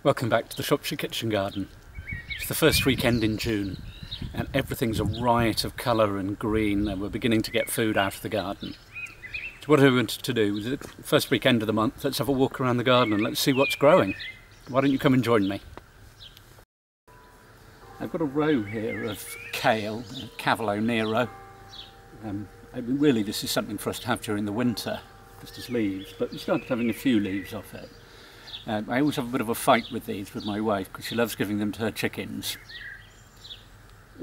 Welcome back to the Shropshire Kitchen Garden. It's the first weekend in June and everything's a riot of colour and green and we're beginning to get food out of the garden. So what I wanted to do was the first weekend of the month, let's have a walk around the garden and let's see what's growing. Why don't you come and join me? I've got a row here of kale, Cavolo Nero. Really this is something for us to have during the winter, just as leaves, but we started having a few leaves off it. I always have a bit of a fight with these with my wife because she loves giving them to her chickens.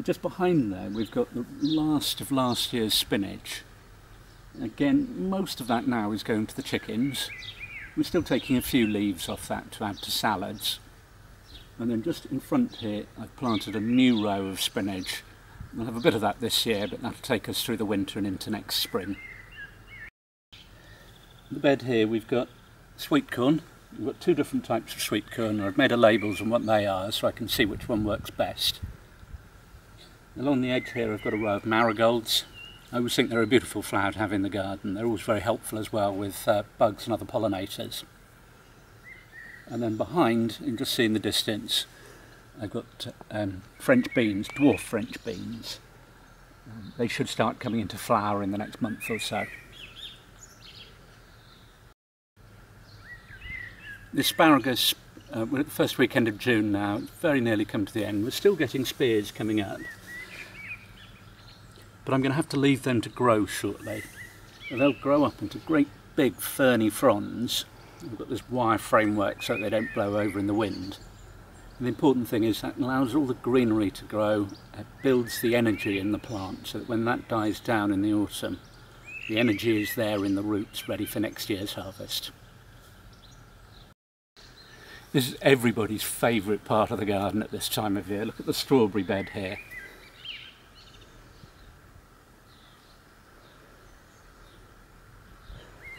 Just behind there we've got the last of last year's spinach. Again, most of that now is going to the chickens. We're still taking a few leaves off that to add to salads. And then just in front here I've planted a new row of spinach. We'll have a bit of that this year, but that'll take us through the winter and into next spring. In the bed here we've got sweet corn. We've got two different types of sweet corn. I've made a labels on what they are so I can see which one works best. Along the edge here I've got a row of marigolds. I always think they're a beautiful flower to have in the garden. They're always very helpful as well with bugs and other pollinators. And then behind, you can just see in the distance, I've got French beans, dwarf French beans. They should start coming into flower in the next month or so. The asparagus, we're at the first weekend of June now, it's very nearly come to the end. We're still getting spears coming up, but I'm going to have to leave them to grow shortly. They'll grow up into great big ferny fronds. We've got this wire framework so that they don't blow over in the wind. And the important thing is that allows all the greenery to grow, it builds the energy in the plant so that when that dies down in the autumn, the energy is there in the roots ready for next year's harvest. This is everybody's favourite part of the garden at this time of year. Look at the strawberry bed here.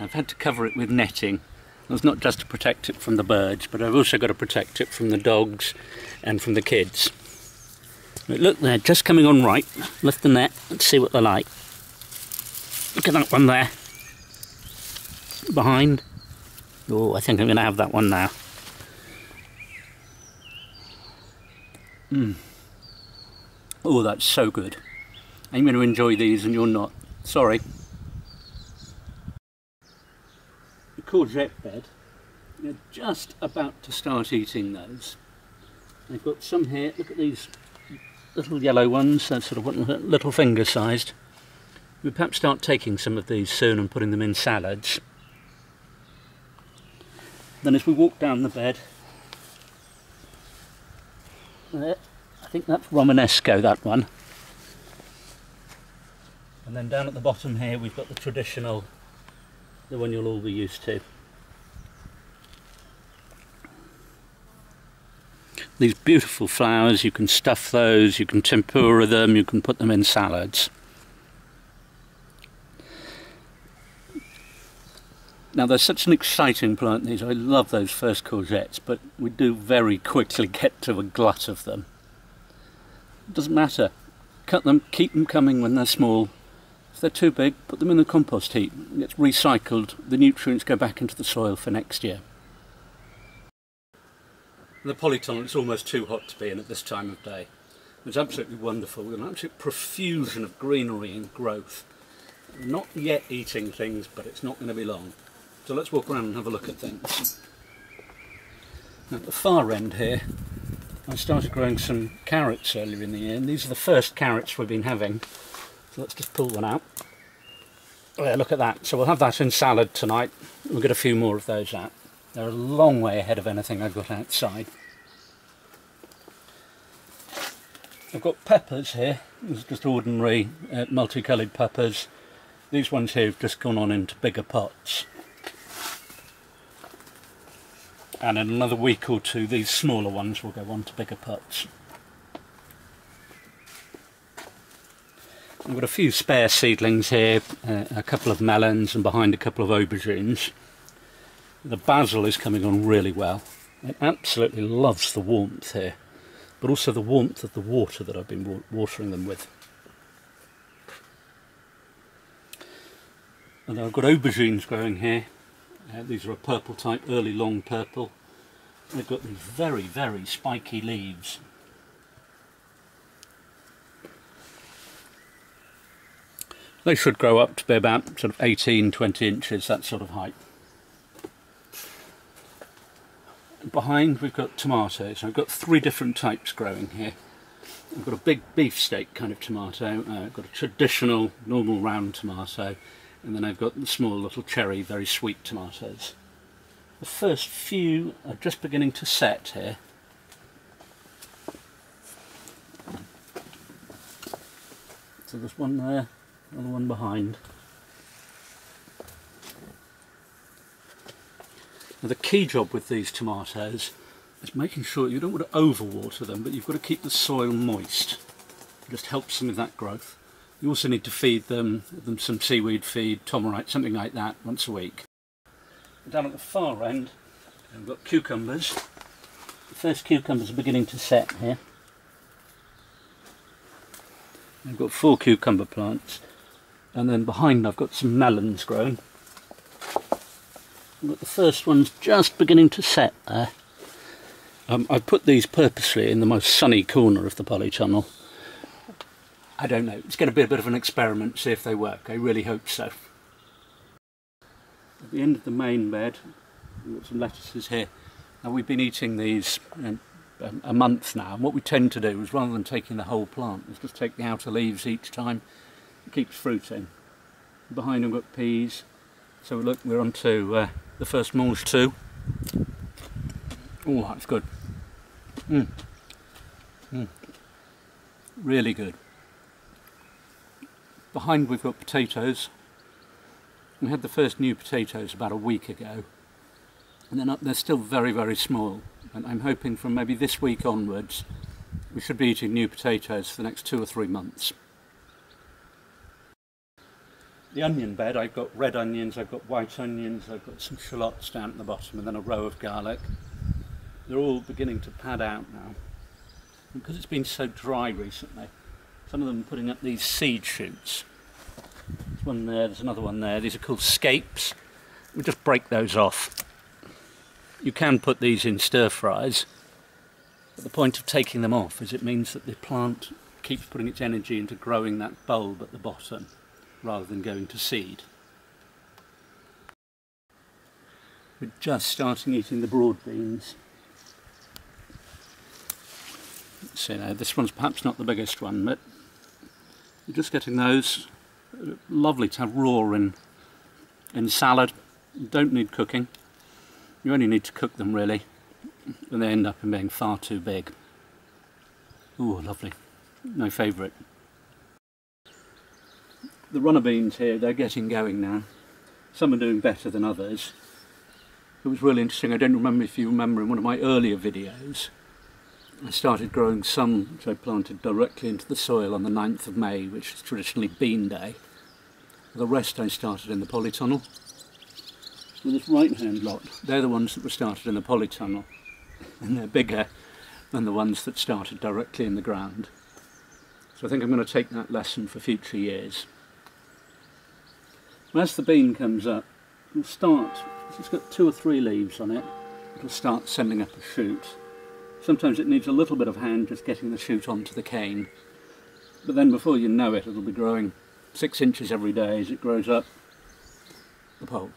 I've had to cover it with netting. That's not just to protect it from the birds, but I've also got to protect it from the dogs and from the kids. But look, they're just coming on right. Lift the net, let's see what they're like. Look at that one there. Behind. Oh, I think I'm going to have that one now. Oh, that's so good. I'm going to enjoy these and you're not. Sorry. The courgette bed, they're just about to start eating those. I've got some here, look at these little yellow ones, they're sort of little finger sized. We'll perhaps start taking some of these soon and putting them in salads. Then as we walk down the bed, there, I think that's Romanesco, that one. And then down at the bottom here we've got the traditional, the one you'll all be used to. These beautiful flowers, you can stuff those, you can tempura them, you can put them in salads. Now there's such an exciting plant, these. I love those first courgettes, but we do very quickly get to a glut of them. It doesn't matter. Cut them, keep them coming when they're small. If they're too big, put them in the compost heap. It gets recycled, the nutrients go back into the soil for next year. The polytunnel, it's almost too hot to be in at this time of day. It's absolutely wonderful. We've got an absolute profusion of greenery and growth. We're not yet eating things, but it's not going to be long. So let's walk around and have a look at things. Now, at the far end here, I started growing some carrots earlier in the year, and these are the first carrots we've been having. So let's just pull one out. Oh, yeah, look at that. So we'll have that in salad tonight. We'll get a few more of those out. They're a long way ahead of anything I've got outside. I've got peppers here. These are just ordinary multicoloured peppers. These ones here have just gone on into bigger pots. And in another week or two these smaller ones will go on to bigger pots. I've got a few spare seedlings here, a couple of melons and behind a couple of aubergines. The basil is coming on really well. It absolutely loves the warmth here, but also the warmth of the water that I've been watering them with. And I've got aubergines growing here. These are a purple type, early long purple. They've got these very, very spiky leaves. They should grow up to be about sort of 18, 20 inches, that sort of height. Behind we've got tomatoes. I've got 3 different types growing here. I've got a big beefsteak kind of tomato, I've got a traditional normal round tomato, and then I've got the small little cherry, very sweet tomatoes. The first few are just beginning to set here. So there's one there, another one behind. Now the key job with these tomatoes is making sure you don't want to overwater them, but you've got to keep the soil moist. It just helps them with that growth. You also need to feed them some seaweed feed, tomorite, something like that, once a week. Down at the far end, we've got cucumbers. The first cucumbers are beginning to set here. I've got 4 cucumber plants, and then behind I've got some melons growing. I've got the first ones just beginning to set there. I've put these purposely in the most sunny corner of the polytunnel. I don't know, it's going to be a bit of an experiment, see if they work. I really hope so. At the end of the main bed, we've got some lettuces here. Now we've been eating these a month now, and what we tend to do is, rather than taking the whole plant, is just take the outer leaves each time. It keeps fruit in. Behind we've got peas. So look, we're on to the first mange too. Oh, that's good. Really good. Behind we've got potatoes. We had the first new potatoes about a week ago, and they're still very, very small, and I'm hoping from maybe this week onwards we should be eating new potatoes for the next 2 or 3 months. The onion bed, I've got red onions, I've got white onions, I've got some shallots down at the bottom, and then a row of garlic. They're all beginning to pad out now, because it's been so dry recently. Some of them are putting up these seed shoots. There's one there, there's another one there. These are called scapes. We just break those off. You can put these in stir fries, but the point of taking them off is it means that the plant keeps putting its energy into growing that bulb at the bottom, rather than going to seed. We're just starting eating the broad beans. So now this one's perhaps not the biggest one, but you're just getting those. Lovely to have raw in salad. You don't need cooking. You only need to cook them really, and they end up in being far too big. Ooh, lovely. My favourite. The runner beans here, they're getting going now. Some are doing better than others. It was really interesting. I don't remember if you remember in one of my earlier videos, I started growing some which I planted directly into the soil on the 9th of May, which is traditionally bean day. The rest I started in the polytunnel. So this right-hand lot, they're the ones that were started in the polytunnel, and they're bigger than the ones that started directly in the ground. So I think I'm going to take that lesson for future years. As the bean comes up, it'll start, if it's got 2 or 3 leaves on it, it'll start sending up a shoot. Sometimes it needs a little bit of hand just getting the shoot onto the cane, but then before you know it, it'll be growing 6 inches every day as it grows up the pole.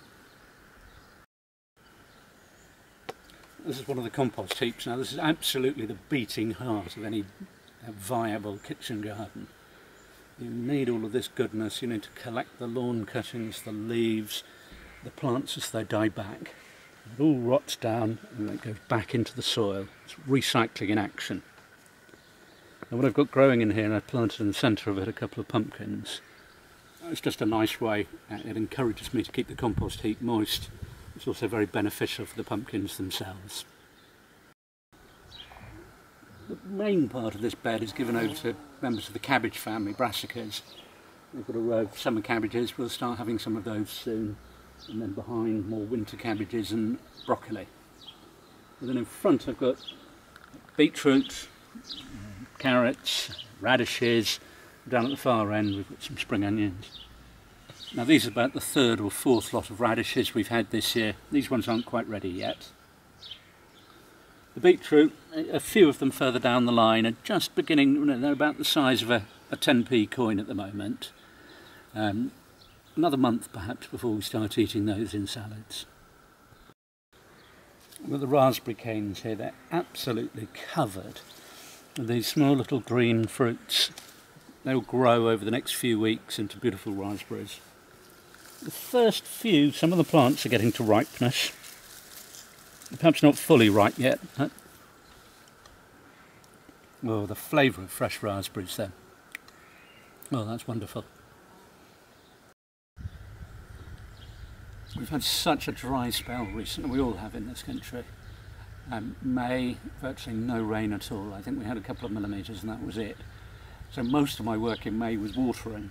This is one of the compost heaps. Now this is absolutely the beating heart of any viable kitchen garden. You need all of this goodness. You need to collect the lawn cuttings, the leaves, the plants as they die back. It all rots down and then it goes back into the soil. It's recycling in action. And what I've got growing in here, and I've planted in the centre of it a couple of pumpkins. It's just a nice way. It encourages me to keep the compost heap moist. It's also very beneficial for the pumpkins themselves. The main part of this bed is given over to members of the cabbage family, Brassicas. We've got a row of summer cabbages. We'll start having some of those soon. And then behind, more winter cabbages and broccoli. And then in front I've got beetroot, carrots, radishes. Down at the far end we've got some spring onions. Now these are about the 3rd or 4th lot of radishes we've had this year. These ones aren't quite ready yet. The beetroot, a few of them further down the line, are just beginning, you know, they're about the size of a 10p coin at the moment. Another month perhaps before we start eating those in salads. With the raspberry canes here, they're absolutely covered with these small little green fruits. They'll grow over the next few weeks into beautiful raspberries. The first few, some of the plants are getting to ripeness. Perhaps not fully ripe yet. Oh, the flavour of fresh raspberries then. Oh, that's wonderful. We've had such a dry spell recently, we all have in this country. May, virtually no rain at all. I think we had a couple of millimetres and that was it. So most of my work in May was watering.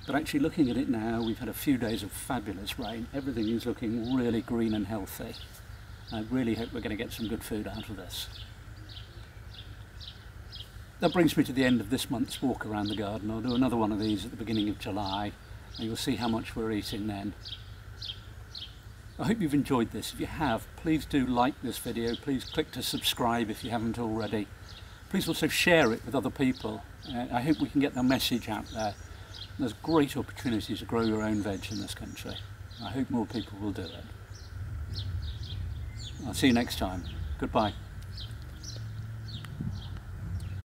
But actually looking at it now, we've had a few days of fabulous rain. Everything is looking really green and healthy. I really hope we're going to get some good food out of this. That brings me to the end of this month's walk around the garden. I'll do another one of these at the beginning of July, and you'll see how much we're eating then. I hope you've enjoyed this. If you have, please do like this video. Please click to subscribe if you haven't already. Please also share it with other people. I hope we can get the message out there. There's great opportunities to grow your own veg in this country. I hope more people will do it. I'll see you next time. Goodbye.